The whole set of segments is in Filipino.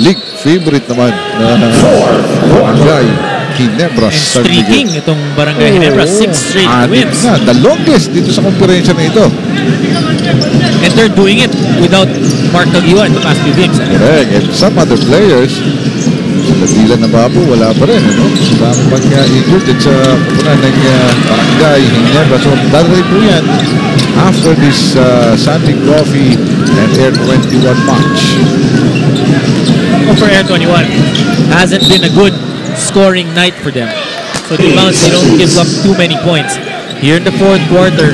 league favorite naman na Barangay Ginebra. And streaking itong Barangay Ginebra, 6 straight wins. The longest dito sa konferensya na ito. And they're doing it without Mark Tagiwa in the past few games. Correct. And some other players, sila Dylan Nababo, wala pa rin. Dapat injured din sa pupunan ng Barangay Ginebra. So, dadaray po yan after this Sunday Coffee and Air 21 match. For Air 21, hasn't been a good scoring night for them. So they don't give up too many points. Here in the fourth quarter,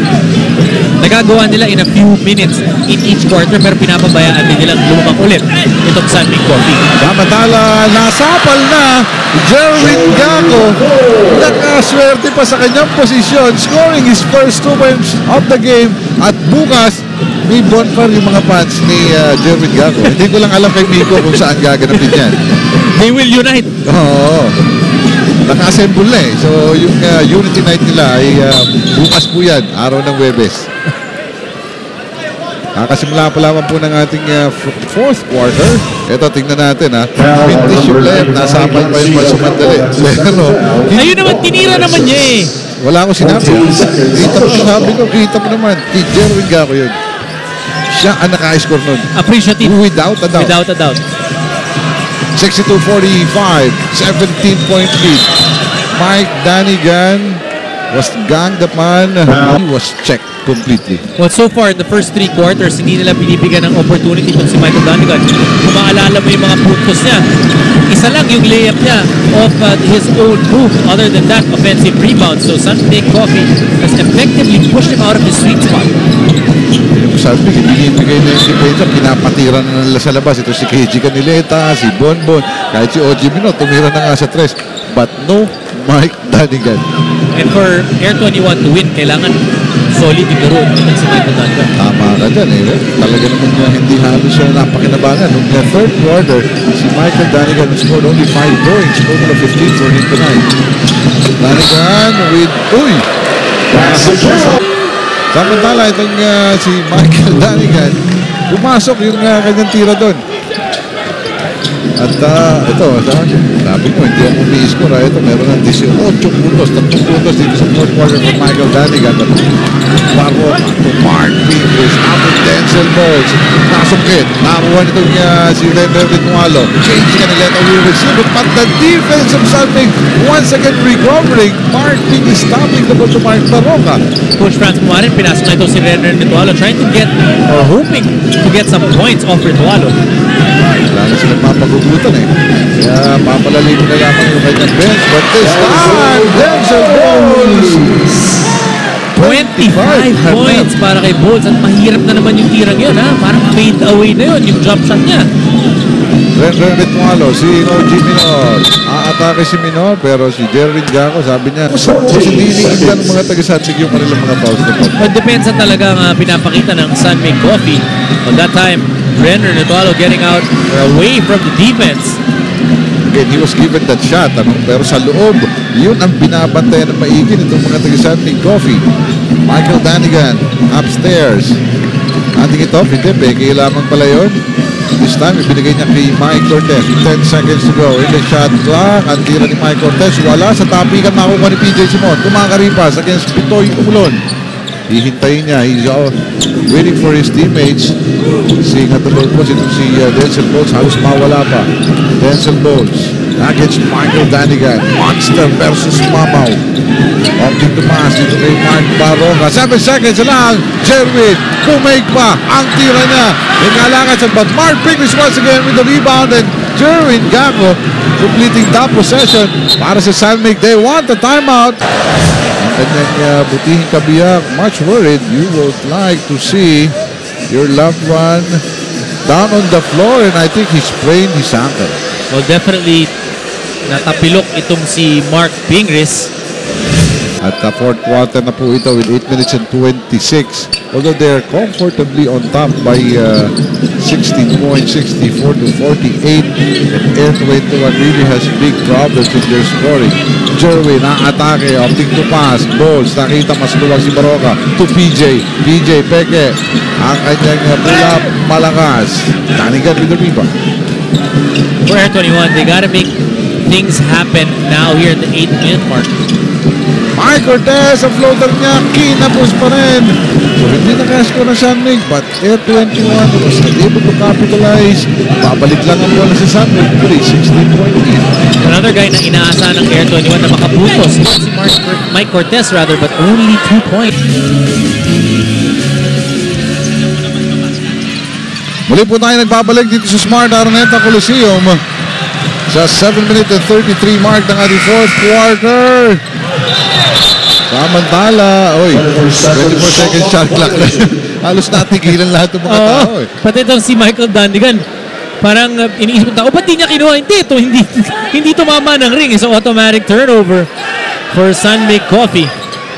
nagagawa nila in a few minutes in each quarter, pero pinapabayaan din nilang lumabang ulit itong Sunday Coffee. Samantala, nasapal na Jerwin Gaco. Nakaswerte pa sa kanyang posisyon, scoring his first 2 points of the game. At bukas, may bonfire yung mga fans ni Jerwin Gaco. Hindi ko lang alam kay Miko kung saan gaganapin yan. They will unite. Oo. Naka-assemble na eh. So, yung unity night nila ay bukas po yan, araw ng Webes. Nakasimula pa lamang po ng ating fourth quarter. Ito, tingnan natin ha. Vintage yung left, nasapal pa yung masumandali. Pero, ayun naman, tinira naman niya eh. Wala akong sinabi. Kita mo, sabi ko, kita mo naman. Kay Jerwin Gaco yun. Siya ang naka-score nun. Appreciative. Without a doubt. Without a doubt. 62-45, 17-point lead. Mike Danigan was ganged upon. He was checked completely. Well, so far, in the first 3 quarters, hindi nila binibigyan ng opportunity kung si Michael Danigan. Kung maalala mo yung mga puntos niya, isa lang yung layup niya off his own move. Other than that, offensive rebound. So Sunday Coffee has effectively pushed him out of his sweet spot. Sabi, binibigay na yung depensa, pinapatira na nila sa labas. Ito si KG Canileta, si Bonbon, kahit si OG Mino, tumira na nga sa 3. But no Mike Danigan. And for Air 21 to win, kailangan solid yung laro ng si Michael Danigan. Tama ka dyan eh. Talaga naman hindi halos siya napakinabangan. Noong third quarter, si Michael Danigan scored only 5 points, total of 15 for him tonight. Danigan with, samantala, itong si Michael Danigan, pumasok yung kanyang tira doon. At ito, sabi ko, hindi akoumi-score. Ito, meron ng 18 puntos, 3 puntos dito sa fourth quarter for Michael Danigan. Baron to Mark Pingris, after Denzel Bowles. Nasungkit, nakuha nitong si Leonard Nualo. Change ka nila, will receive it, but the defense of Sunday once again recovering. Mark Pingris stopping the ball to Mark Baroka. Coach Franz Pumarin, pinasok na ito si Leonard Nualo, trying to get, or hoping to get some points off Nualo. Wala na silang mapagugutan eh. Kaya papalalim na lamang yung kanyang bench. But this time, Denzel Bowles! 25 points para kay Bowles. At mahirap na naman yung tirang yun ha. Parang fade away na yun, yung jump shot niya. Leonard Nualo, si OG Minor. Aatake si Minor, pero si Jerwin Gaco, sabi niya, kasi hindi iniinda ng mga taga-Sunday yung kanilang mga fouls na fouls. But depensa talaga nga pinapakita ng Sunday Coffee. On that time, Leonard Nualo getting out away from the defense. Again, he was given that shot, pero sa loob, yun ang binabantayan ng maigi nitong mga taga-Sunday Coffee. Michael Danigan, upstairs. Ating ito, hindi, Becky lamang pala yun. This time, ibinigay niya kay Mike Cortez. 10 seconds to go. In the shot clock, ang tira ni Mike Cortez. Wala sa tapikan, makukuha ni PJ Simon. Kumakaripas against Pitoy Umulon. Hihintayin niya. He's waiting for his teammates. Seeing at the low post, ito si Denzel Bowles. Halos mawala pa. Denzel Bowles against Michael Danigan. Monster versus Mamaw. Opting to pass dito kay Mark Baroka. 7 seconds lang. Jerwin, pumaig pa. Ang tira niya. Ingalangan sa but Mark Pingris once again with the rebound. And Jerwin Gaco completing that possession para sa Sunmake. They want the timeout. And then butihing kabiyak, much worried. You would like to see your loved one down on the floor, and I think he sprained his ankle. Well, definitely natapilok itong si Mark Pingris. At the fourth quarter na po ito with 8 minutes and 26. Although they're comfortably on top by 16 points, 64 to 48. And Air 21 really has big problems with their scoring. Jerwin, atake, opting to pass. Bowles, nakita mas luwag si Baroka to PJ. PJ, peke. Ang kanyang pull-up, malakas. Danigan with the rebound. for Air 21. They gotta make things happen now here at the 8-minute mark. Mike Cortez, ang floater niya, kinapos pa rin. So hindi nakascore na Sunmig, but Air 21 was not able to capitalize. Babalik lang ang bola sa Sunmig, 16-point lead. Another guy na inaasahan ng Air 21 na makaputos, si Mike Cortez rather, but only 2 points. Muli po tayo nagbabalik dito sa Smart Araneta Coliseum sa 7-minute and 33 mark ng ating fourth quarter. Samantala, 24 seconds shot clock na. Halos natigilan lahat ng mga tao. Pati itong si Michael Dandigan, parang iniisip ng tao, ba't di niya kinuha? Hindi tumama ng ring. It's an automatic turnover for Sunmig Coffee.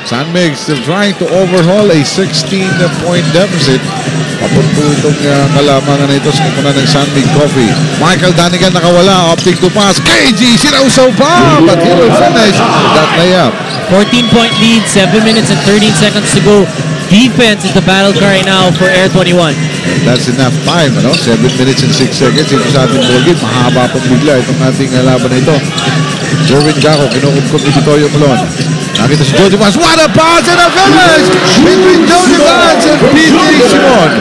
Sunmig still trying to overhaul a 16-point deficit. Papunto itong kalamangan na ito sa kupunan ng Sunmig Coffee. Michael Danigan nakawala, opting to pass. KG, sinausaw pa, but he will finish that layup. 14-point lead, 7 minutes and 13 seconds to go. Defense is the battle cry now for Air 21. That's enough time, 7 minutes and 6 seconds. Ito sa ating ball game, mahaba pang bigla itong ating laban na ito. Jerwin Gaco, kinukupkup ni Vitorio Colon. Nakita si Jody Vance. What a pass and a finish between Jody Vance and PJ Simon.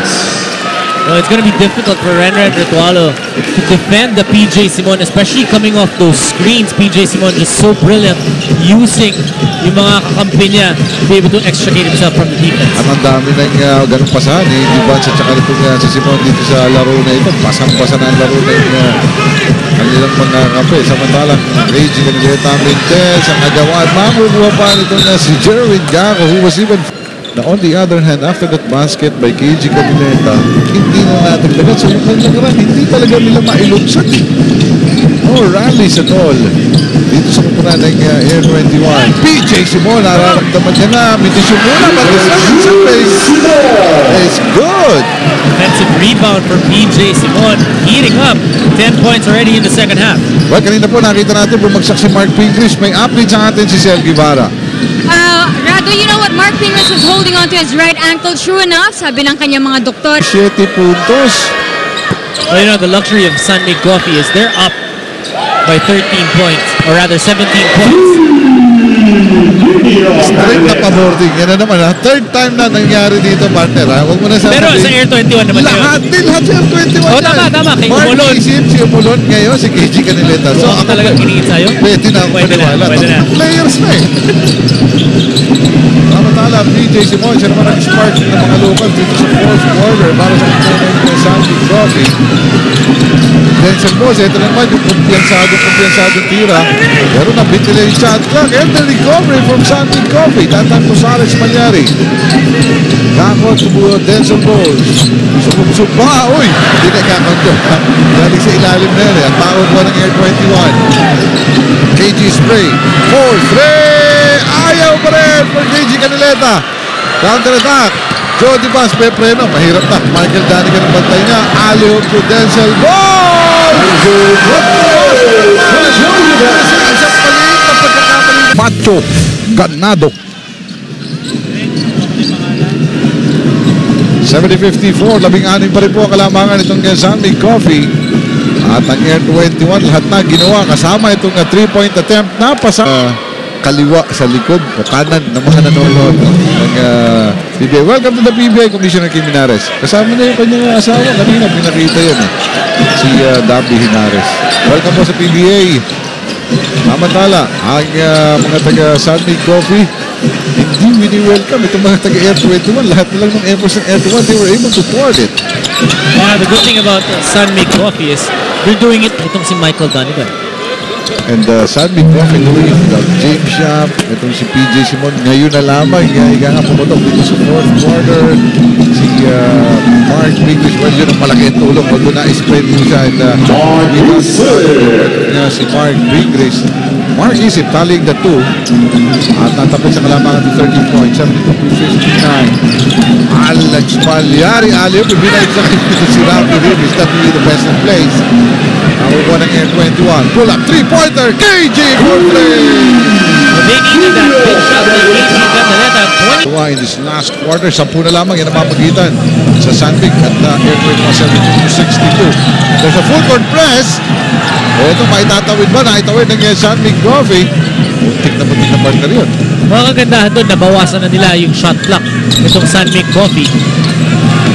Well, it's going to be difficult for Renren Ritualo to defend the PJ Simon, especially coming off those screens. PJ Simon is so brilliant using yung mga kakampi niya to be able to extricate himself from the defense. At ang dami ng ganong pasahan ni Vance at saka itong si Simon dito sa laro na ito. Pasang-pasa na ang laro na kanilang mga kampi. Samantalang Reggie Canileta Mendez ang nagawa at makukuha pa nito na si Jerwin Gaco, who was even... Now, on the other hand, after that basket by KG Canileta, hindi na natin lagat sa kanyang run. Hindi talaga nila mailunsan. No rallies at all. Dito sa kupunan ng Air 21. PJ Simon, nararamdaman niya na. Mitisyon muna, but the second service is good. Defensive rebound for PJ Simon, heating up. 10 points already in the second half. Well, kanina po nakita natin bumagsak si Mark Pingris. May update sa atin si Sel Guevara. Rado, you know what? Mark Pingris was holding on to his right ankle. True enough, sabi ng kanyang mga doktor. 7 puntos. Well, you know, the luxury of Sunmig Coffee is they're up by 13 points, or rather 17 points. Straight na pa-boarding. Yan na naman ha. Third time na nangyari dito, partner ha. Huwag mo na sasabihin. Pero sa Air 21 naman lahat sa Air 21 Oh, tama. Kay Mark Umulon. Isip, si Umulon ngayon, si KG Canileta. So, ako talaga kiningin sa'yo? Pwede na ako maniwala. Pwede na. Players na eh. Samantala, PJ Simon, siya naman ang spark ng mga local dito sa fourth quarter para sa kupunan ng Sunmig Coffee. Denzel Mose, ito naman yung kumpiyansadong tira. Pero nabit nila yung shot clock. And the recovery from Sunmig Coffee. Tatang Rosales Malyari. Kakot, subuho, Denzel Mose. Gusto ba? Uy! Hindi na kakanto. Galing sa ilalim na yun. At tawag mo ng Air 21. KG Spray. 4-3! Ayaw pa rin for KG Canileta. Counter attack. Jody Vance, may preno. Mahirap na. Michael Danigan ang bantay niya. Alley-oop to Denzel Mose! Macho Ganado. 70-54, 16 pa rin po ang kalamangan itong Sunmig Coffee. At ang Air 21, lahat na ginawa kasama itong 3-point attempt na pasa kaliwa sa likod o kanan ng mga nanonood ng PBA. Welcome to the PBA, Commissioner Kim Hinares. Kasama na yung kanyang asawa. Kanina pinakita yun si Dabi Hinares. Welcome po sa PBA. Samantala, ang mga taga Sunmig Coffee, hindi wini-welcome itong mga taga Air 21. Lahat na lang ng efforts ng Air 21, they were able to thwart it. The good thing about Sunmig Coffee is they're doing it itong si Michael Donovan. And Sunmig Coffee doing it without James Shop, itong si PJ Simon. Ngayon na lamang, higa nga pumutok dito sa fourth quarter. Si Mark Pingris, well, yun ang malaking tulong. Although na-spread mo siya. Si Mark Pingris. Mark Isip, taling the two. At natapos sa kalamangan ng 13 points. 72-59. Alex Palyari. Alip, ibinaig sa kito si Ralph Davis. That will be the best in place. Nakukuha ng Air 21. Pull up, 3-pointer. KG for 3. They needed that big shot by KG Canileta. 20. In this last quarter, 10 na lamang yan ang mapagitan sa Sunmig at Air 21 72-62. There's a full court press. Ito, maitatawid ba? Naitawid ng San Mig Coffee. Muntik na partner yun. Mga kagandahan doon, nabawasan na nila yung shot clock itong San Mig Coffee.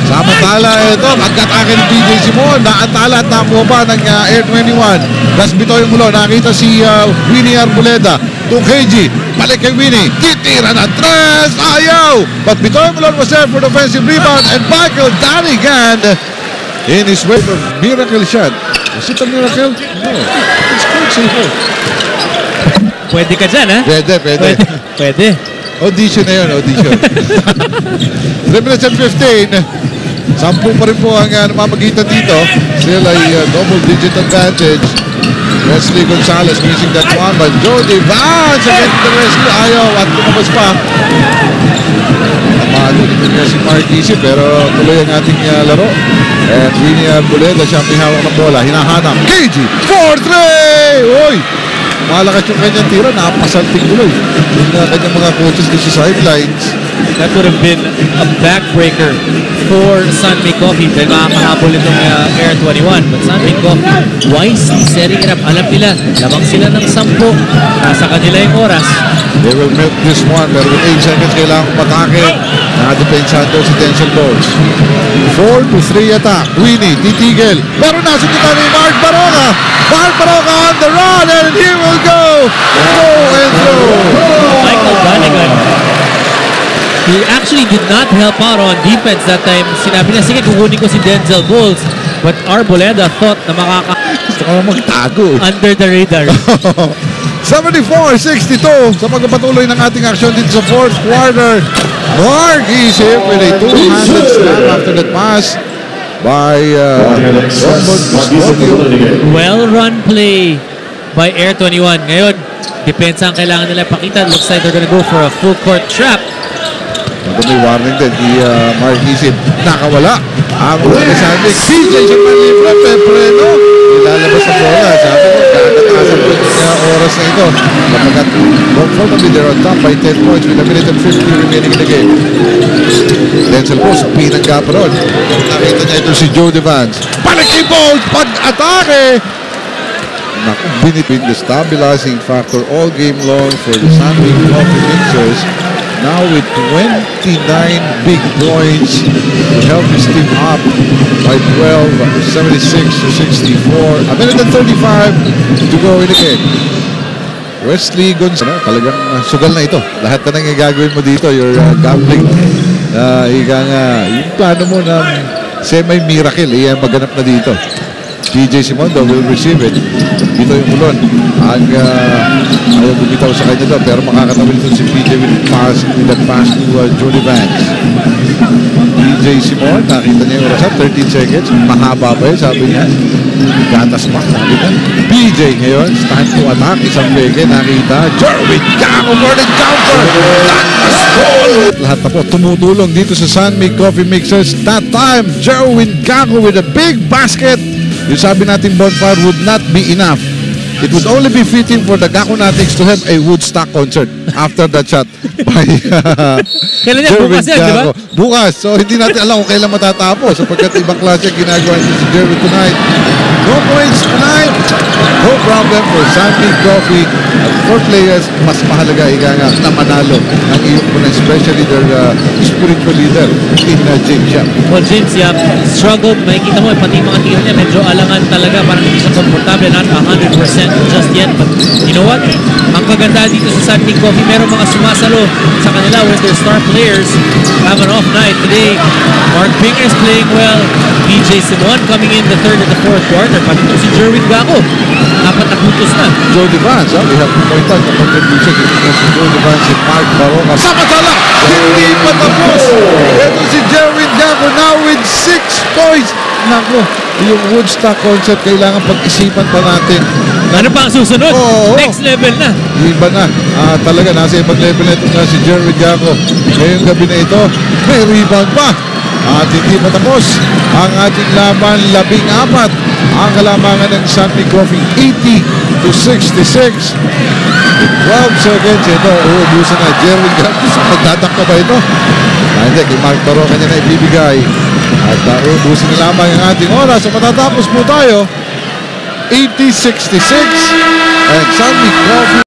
Samantala ito, pagkatake ni DJ Simon, naantala at nakuha pa ng Air 21. Das Bitoy yung mulo, nakita si Winnie Arboleda. 2 kg, balik kay Winnie, titira na 3, ayaw! But Bitoy Mulon was there for the offensive rebound and Michael Danigan in his way for miracle shot. Was it a miracle? No, it's quite simple. Pwede ka dyan, ha? Pwede. Audition na yun, audition. 3 minutes and 15. 10 pa rin po ang namamagitan dito. Still ay double-digit advantage. Wesley Gonzalez missing that one, but Jody Vance against the rescue. Ayaw at lumabas pa. Namalo dito niya si Mark Easy, pero tuloy ang ating laro. And Winnie Arboleda, siya may hawak ng bola. Hinahanap. KG, 4-3! Uy! Malakas yung kanyang tira, napasalting tuloy. Yung kanyang mga coaches dito sa sidelines. That would have been a backbreaker for San Mig Coffee. Dahil makakahabol itong Air 21. But San Mig Coffee wisely setting it up. Alam nila, labang sila ng 10. Nasa kanila yung oras. They will milk this one, pero with 8 seconds kailangan patake. Nakadepensahan doon si Denzel Bowles. 4-3 attack. Winnie, titigil. Pero nasa kita ni Mark Baroka. Mark Baroka on the run, and he will go. Go and throw. Michael Danigan, he actually did not help out on defense that time. Sinabi niya, sige, kukunin ko si Denzel Bowles. But Arboleda thought na Gusto ko magtago. under the radar. 74-62 sa pagpapatuloy ng ating aksyon dito sa fourth quarter. Mark Isip with a two-handed slam after that pass by Well-run play by Air 21. Ngayon, depensa ang kailangan nila pakita. Looks like they're gonna go for a full court trap. may warning din si Mark Isip. Nakawala ang Alexander. PJ Shamali from Pepreno. Ilalabas ang bola. Sabi ko, kakatasan po yung oras na ito. Kapag comfortably they're on top by 10 points with a minute and 50 remaining in the game. Denzel Bowles, pinangga pa ron. Nakita niya ito si Jody Vance. Balik kay Bowles! Pag-atake! Naku, binipin the stabilizing factor all game long for the San Mig Coffee Mixers. Now with 29 big points to help his team up by 12, 76-64. A minute and 35 to go in the game. Wesley Gonzalez, talagang sugal na ito. Lahat na nang gagawin mo dito, your gambling. Yung plano mo na semi-miracle, maganap na dito. PJ Simondo will receive it. Dito yung mulon. Ayaw bumitaw sa kanya doon. Pero makakatawin ito si PJ with that pass to Jody Vance. PJ Simon, nakita niya yung oras 13 seconds. Mahaba pa yun, sabi niya. Gatas pa, sabi niya. PJ ngayon, it's time to attack. Isang peke, nakita. Jerwin Gago for the jumper. Lakas goal! Lahat na po tumutulong dito sa San Mig Coffee Mixers. That time, Jerwin Gago with a big basket. Yung sabi natin bonfire would not be enough. It would only be fitting for the Gakonatics to have a Woodstock concert after that shot by Kailan yan? Bukas yan, di ba? Bukas. So hindi natin alam kung kailan matatapos sapagkat ibang klase ginagawa niyo si Jerry tonight. No points tonight. No problem for San Mig Coffee. At for players, mas mahalaga na manalo ang iyong muna, especially their spiritual leader in James Yap. Well, James Yap struggled. Makikita mo, pati mga tiro niya medyo alangan talaga. Parang hindi siya komportable. Not 100% just yet. But you know what? Ang kaganda dito sa San Mig Coffee, meron mga sumasalo sa kanila when their star players have an off night. Today, Mark Pinger's playing well. PJ Simon coming in the third and the fourth quarter. Pati ito si Jerwin Gago. Dapat nakutos na. Jody Vance, we have to point out the contribution dito si Jody Vance and Mark Baroka. Samantala! Hindi pa tapos! Ito si Jerwin Gago now with 6 points. Naku, yung Woodstock concert kailangan pag-isipan pa natin. Ano pa ang susunod? Next level na. Iba na. Talaga, nasa ibang level na ito na si Jerwin Gago. Ngayong gabi na ito, may rebound pa. At hindi pa tapos ang ating laban, 14. Ang kalamangan ng San Mig Coffee, 80-66. 12 seconds. Ito, uubusan na. Jerwin Gago, magtatak na ba ito? Hindi, kay Mark Baroka niya na ibibigay. At uubusin na lamang ang ating oras. So matatapos po tayo. 80-66. And Sammy Coffee